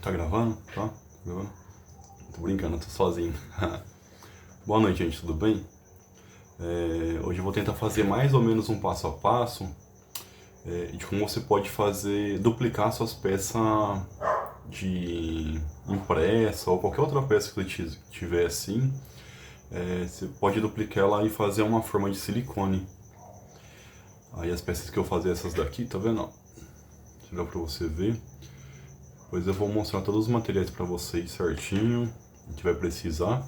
Tá gravando? Tá? Gravando? Tô brincando, tô sozinho. Boa noite, gente, tudo bem? Hoje eu vou tentar fazer mais ou menos um passo a passo de como você pode duplicar suas peças de impressa ou qualquer outra peça que você tiver assim. Você pode duplicar ela e fazer uma forma de silicone. Aí as peças que eu fazer essas daqui, tá vendo? Dá pra você ver. Depois eu vou mostrar todos os materiais pra vocês certinho, que vai precisar.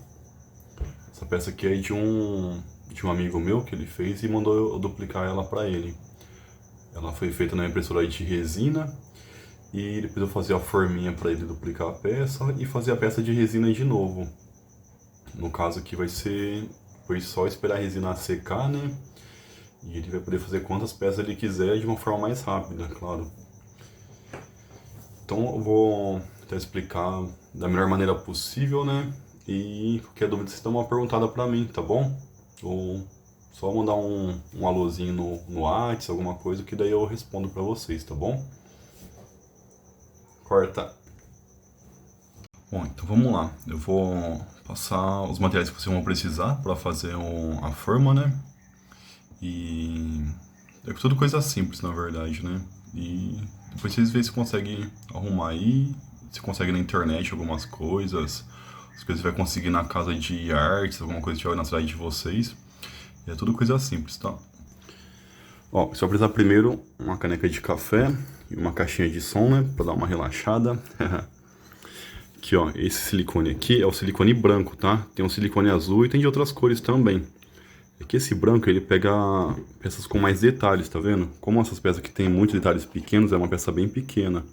Essa peça aqui é de um amigo meu que ele fez e mandou eu duplicar ela pra ele. Ela foi feita na impressora de resina e depois eu fazer a forminha pra ele duplicar a peça e fazer a peça de resina de novo. No caso aqui vai ser depois só esperar a resina secar, né? E ele vai poder fazer quantas peças ele quiser de uma forma mais rápida, claro. Então eu vou tentar explicar da melhor maneira possível, né? E qualquer dúvida você dá uma perguntada pra mim, tá bom? Ou só mandar um alôzinho no WhatsApp, alguma coisa, que daí eu respondo pra vocês, tá bom? Corta. Bom, então vamos lá. Eu vou passar os materiais que vocês vão precisar pra fazer a forma, né? E é tudo coisa simples, na verdade, né? E depois vocês veem se conseguem arrumar aí, se consegue na internet algumas coisas, as coisas vai conseguir na casa de artes, alguma coisa que tiver na cidade de vocês. E é tudo coisa simples, tá? Ó, você vai precisar primeiro uma caneca de café e uma caixinha de som, né? Pra dar uma relaxada. Aqui, ó, esse silicone aqui é o silicone branco, tá? Tem um silicone azul e tem de outras cores também. É que esse branco ele pega peças com mais detalhes, tá vendo? Como essas peças aqui tem muitos detalhes pequenos, é uma peça bem pequena.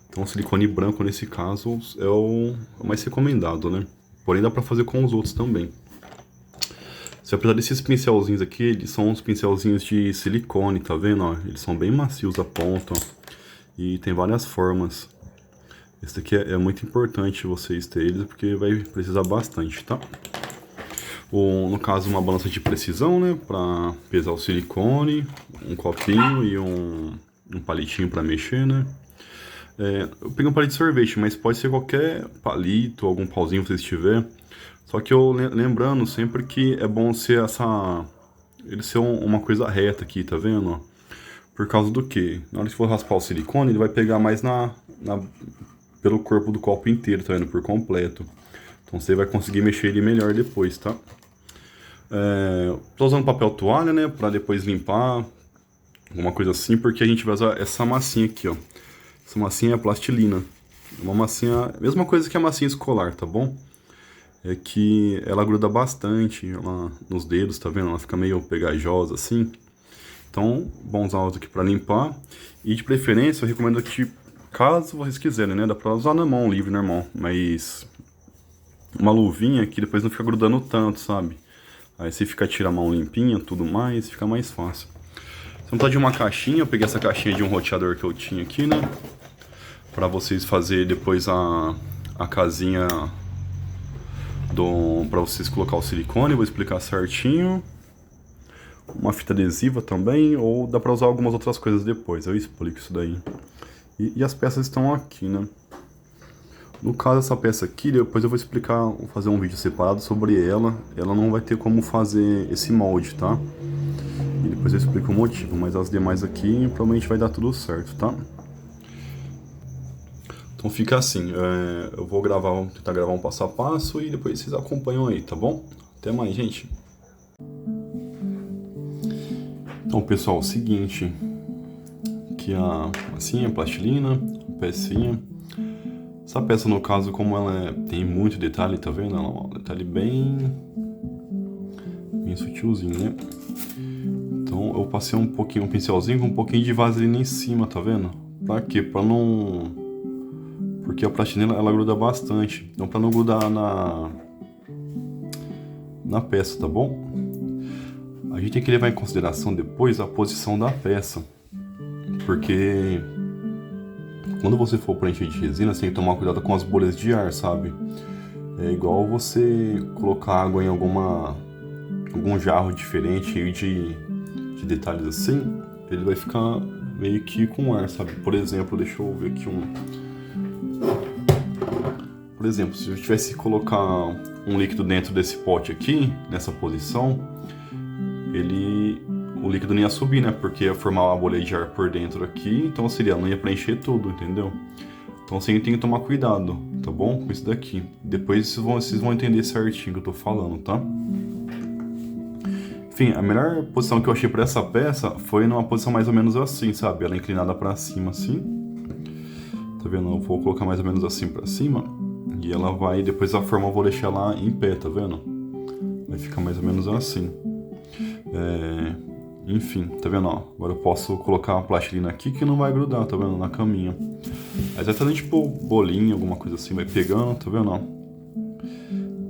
Então o silicone branco nesse caso é o mais recomendado, né? Porém dá pra fazer com os outros também. Você vai precisar desses pincelzinhos aqui, eles são uns pincelzinhos de silicone, tá vendo? Ó, eles são bem macios a ponta e tem várias formas. Esse daqui é muito importante vocês terem eles porque vai precisar bastante, tá? No caso, uma balança de precisão, né, para pesar o silicone, um copinho e um palitinho para mexer, né. Eu peguei um palito de sorvete, mas pode ser qualquer palito, algum pauzinho que vocês tiver. Só que eu lembrando sempre que é bom ser ele ser uma coisa reta aqui, tá vendo? Por causa do que? Na hora que for raspar o silicone, ele vai pegar mais pelo corpo do copo inteiro, tá vendo? Por completo. Então você vai conseguir mexer ele melhor depois, tá? Tô usando papel toalha, né, pra depois limpar, alguma coisa assim, porque a gente vai usar essa massinha aqui, ó. Essa massinha é plastilina, uma massinha, mesma coisa que a massinha escolar, tá bom? É que ela gruda bastante nos dedos, tá vendo? Ela fica meio pegajosa assim. Então, bom usar ela aqui pra limpar. E de preferência, eu recomendo que, caso vocês quiserem, né, dá pra usar na mão livre, normal, mas uma luvinha que depois não fica grudando tanto, sabe? Aí você fica tira a mão limpinha, tudo mais, fica mais fácil. Você não tá de uma caixinha, eu peguei essa caixinha de um roteador que eu tinha aqui, né? Pra vocês fazer depois a casinha pra vocês colocar o silicone, vou explicar certinho. Uma fita adesiva também, ou dá pra usar algumas outras coisas depois, eu explico isso daí. E as peças estão aqui, né? No caso, essa peça aqui, depois eu vou explicar, vou fazer um vídeo separado sobre ela. Ela não vai ter como fazer esse molde, tá? E depois eu explico o motivo, mas as demais aqui provavelmente vai dar tudo certo, tá? Então fica assim, eu vou tentar gravar um passo a passo e depois vocês acompanham aí, tá bom? Até mais, gente! Então, pessoal, é o seguinte, aqui a massinha, a plastilina, a pecinha. Essa peça, no caso, como ela tem muito detalhe, tá vendo? Ela é um detalhe bem sutilzinho, né? Então eu passei um pincelzinho com um pouquinho de vaselina em cima, tá vendo? Pra quê? Pra não... Porque a plastilina, ela gruda bastante. Então pra não grudar na peça, tá bom? A gente tem que levar em consideração depois a posição da peça. Porque... quando você for preencher de resina, você tem que tomar cuidado com as bolhas de ar, sabe? É igual você colocar água em algum jarro diferente, cheio de detalhes assim, ele vai ficar meio que com ar, sabe? Por exemplo, deixa eu ver aqui por exemplo, se eu tivesse que colocar um líquido dentro desse pote aqui, nessa posição, o líquido não ia subir, né? Porque ia formar uma bolha de ar por dentro aqui, então seria, não ia preencher tudo, entendeu? Então você tem que tomar cuidado, tá bom? Com isso daqui. Depois vocês vão entender certinho o que eu tô falando, tá? Enfim, a melhor posição que eu achei pra essa peça foi numa posição mais ou menos assim, sabe? Ela inclinada pra cima, assim. Tá vendo? Eu vou colocar mais ou menos assim pra cima. E ela vai, depois a forma eu vou deixar ela em pé, tá vendo? Vai ficar mais ou menos assim. Enfim, tá vendo? Ó, agora eu posso colocar uma plastilina aqui que não vai grudar, tá vendo? Na caminha. Mas até tipo bolinha, alguma coisa assim, vai pegando, tá vendo? Ó?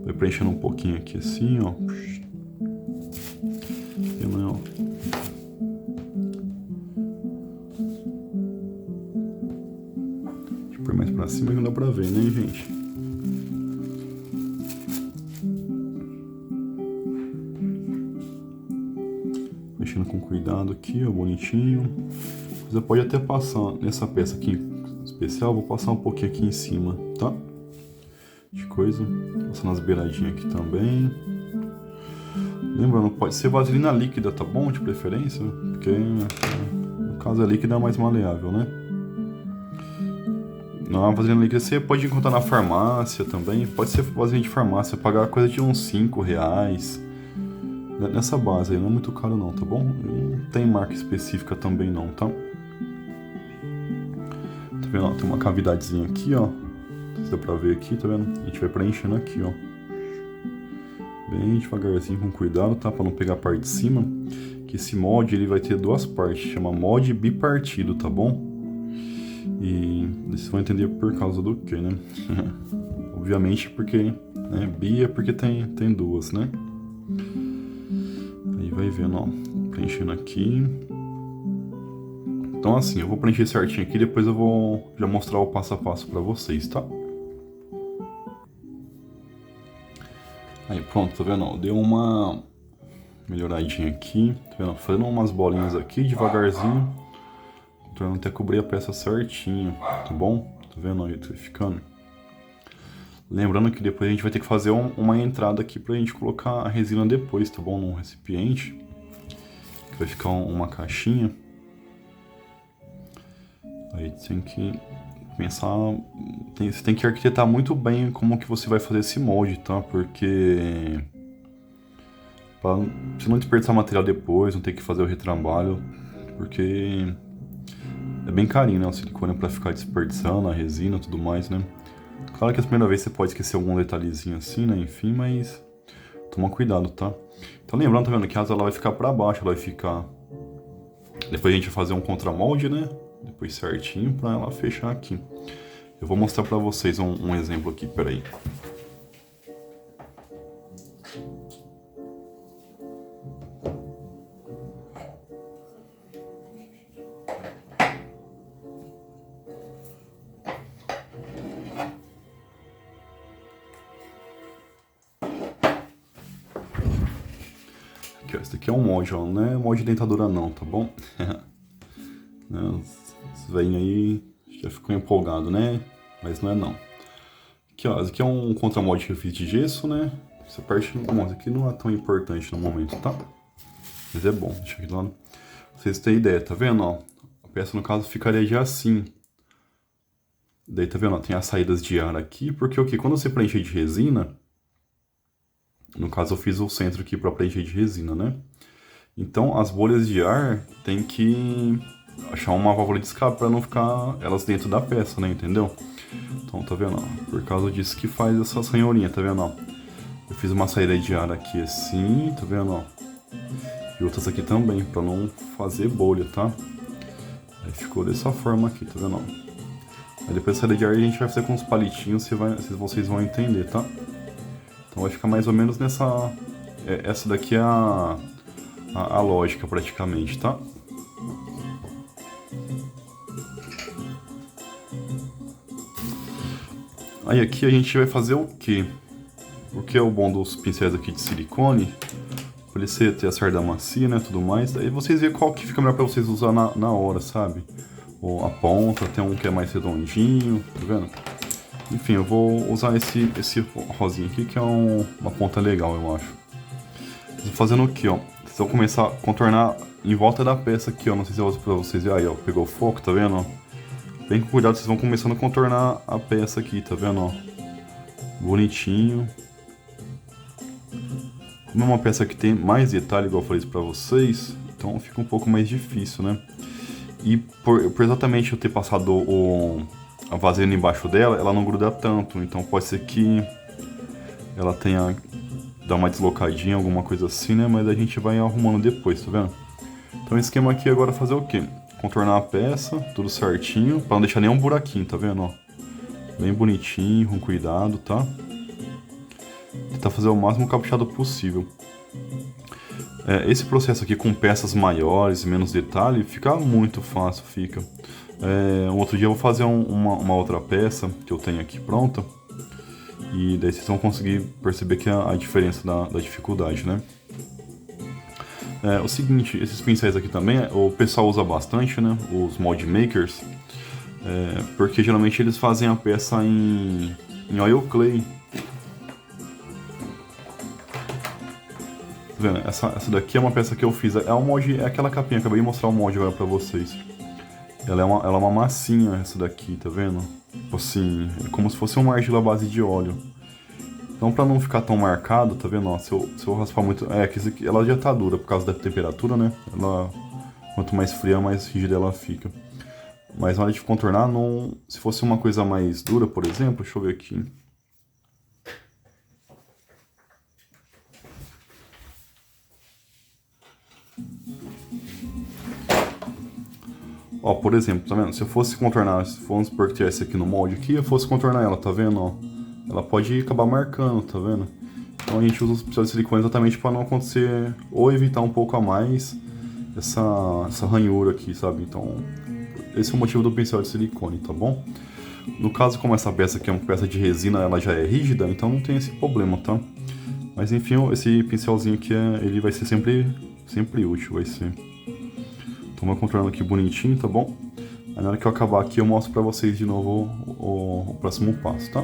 Vai preenchendo um pouquinho aqui assim, ó. Ó. Deixa eu pôr mais pra cima que não dá pra ver, né, gente? Mexendo com cuidado aqui, ó, bonitinho. Você pode até passar nessa peça aqui especial, vou passar um pouquinho aqui em cima, tá? De coisa. Passando as beiradinhas aqui também. Lembrando, pode ser vaselina líquida, tá bom? De preferência, porque no caso a líquida é mais maleável, né? Na vaselina líquida você pode encontrar na farmácia também, pode ser vaselina de farmácia, pagar coisa de uns 5 reais. Nessa base aí, não é muito caro não, tá bom? Não tem marca específica também não, tá? Tá vendo? Ó, tem uma cavidadezinha aqui, ó. Não sei se dá pra ver aqui, tá vendo? A gente vai preenchendo aqui, ó. Bem devagarzinho, com cuidado, tá? Pra não pegar a parte de cima. Que esse molde, ele vai ter duas partes. Chama molde bipartido, tá bom? E vocês vão entender por causa do que, né? Obviamente porque, né? Bi é porque tem duas, né? Aí vai vendo, ó. Preenchendo aqui. Então assim, eu vou preencher certinho aqui. Depois eu vou já mostrar o passo a passo pra vocês, tá? Aí pronto, tá vendo? Deu uma melhoradinha aqui, tá vendo? Fazendo umas bolinhas aqui devagarzinho, pra até cobrir a peça certinho, tá bom? Tá vendo aí, tá ficando? Lembrando que depois a gente vai ter que fazer uma entrada aqui pra gente colocar a resina depois, tá bom? Num recipiente, que vai ficar uma caixinha. Aí tem que pensar, você tem que arquitetar muito bem como que você vai fazer esse molde, tá? Porque pra você não desperdiçar material depois, não ter que fazer o retrabalho, porque é bem carinho, né? O silicone pra ficar desperdiçando, a resina e tudo mais, né? Claro que a primeira vez você pode esquecer algum detalhezinho assim, né? Enfim, mas toma cuidado, tá? Então lembrando, tá vendo que a asa ela vai ficar pra baixo, ela vai ficar... Depois a gente vai fazer um contramolde, né? Depois certinho pra ela fechar aqui. Eu vou mostrar pra vocês um exemplo aqui, peraí. Aqui, ó, esse daqui é um molde, ó, não é molde de dentadura não, tá bom? Esse velhinho aí já ficou empolgado, né? Mas não é não. Aqui, ó, esse aqui é um contramolde que eu fiz de gesso, né? Essa parte, bom, esse aqui não é tão importante no momento, tá? Mas é bom, deixa aqui lá. Vocês terem ideia, tá vendo, ó? A peça, no caso, ficaria já assim. Daí, tá vendo, ó? Tem as saídas de ar aqui, porque o que? Quando você preenche de resina, no caso eu fiz o centro aqui para preencher de resina, né? Então as bolhas de ar tem que achar uma válvula de escape para não ficar elas dentro da peça, né? Entendeu? Então tá vendo? Ó? Por causa disso que faz essas ranhurinhas, tá vendo? Ó? Eu fiz uma saída de ar aqui assim, tá vendo? Ó? E outras aqui também, para não fazer bolha, tá? Aí ficou dessa forma aqui, tá vendo? Ó? Aí depois da saída de ar a gente vai fazer com os palitinhos, vocês vão entender, tá? Então vai ficar mais ou menos nessa... Essa daqui é a lógica praticamente, tá? Aí aqui a gente vai fazer o quê? O que é o bom dos pincéis aqui de silicone? Por ele ter a cerda macia, né, tudo mais. Daí vocês veem qual que fica melhor pra vocês usar na hora, sabe? Ou a ponta, tem um que é mais redondinho, tá vendo? Enfim, eu vou usar esse rosinha aqui, que é uma ponta legal, eu acho. Tô fazendo aqui, ó. Vocês vão começar a contornar em volta da peça aqui, ó. Não sei se é pra vocês verem. Aí, ó. Pegou o foco, tá vendo, ó? Bem com cuidado, vocês vão começando a contornar a peça aqui, tá vendo, ó? Bonitinho. Como é uma peça que tem mais detalhe, igual eu falei isso pra vocês, então fica um pouco mais difícil, né? E por exatamente eu ter passado a vaselina embaixo dela, ela não gruda tanto, então pode ser que ela tenha dado uma deslocadinha, alguma coisa assim, né? Mas a gente vai arrumando depois, tá vendo? Então o esquema aqui agora é fazer o quê? Contornar a peça, tudo certinho, pra não deixar nenhum buraquinho, tá vendo, ó? Bem bonitinho, com cuidado, tá? Tentar fazer o máximo caprichado possível. Esse processo aqui com peças maiores, menos detalhe, fica muito fácil, fica. Um outro dia eu vou fazer uma outra peça que eu tenho aqui pronta. E daí vocês vão conseguir perceber que a diferença da dificuldade, né? O seguinte, esses pincéis aqui também, o pessoal usa bastante, né? Os mold makers. Porque geralmente eles fazem a peça em oil clay. Essa daqui é uma peça que eu fiz, é um molde, é aquela capinha, acabei de mostrar o molde agora pra vocês. Ela é uma massinha essa daqui, tá vendo? Tipo assim, é como se fosse uma argila à base de óleo. Então pra não ficar tão marcado, tá vendo? Ó, se eu raspar muito, que ela já tá dura por causa da temperatura, né? Ela, quanto mais fria, mais rígida ela fica. Mas na hora de contornar, não, se fosse uma coisa mais dura, por exemplo, deixa eu ver aqui. Ó, por exemplo, tá vendo? Se eu fosse contornar, se vamos supor que tivesse aqui no molde aqui, eu fosse contornar ela, tá vendo, ó? Ela pode acabar marcando, tá vendo? Então a gente usa os pincéis de silicone exatamente para não acontecer, ou evitar um pouco a mais essa ranhura aqui, sabe? Então, esse é o motivo do pincel de silicone, tá bom? No caso, como essa peça aqui é uma peça de resina, ela já é rígida, então não tem esse problema, tá? Mas enfim, esse pincelzinho aqui, ele vai ser sempre útil, vai ser. Então vai controlando aqui bonitinho, tá bom? Aí na hora que eu acabar aqui eu mostro pra vocês de novo o próximo passo, tá?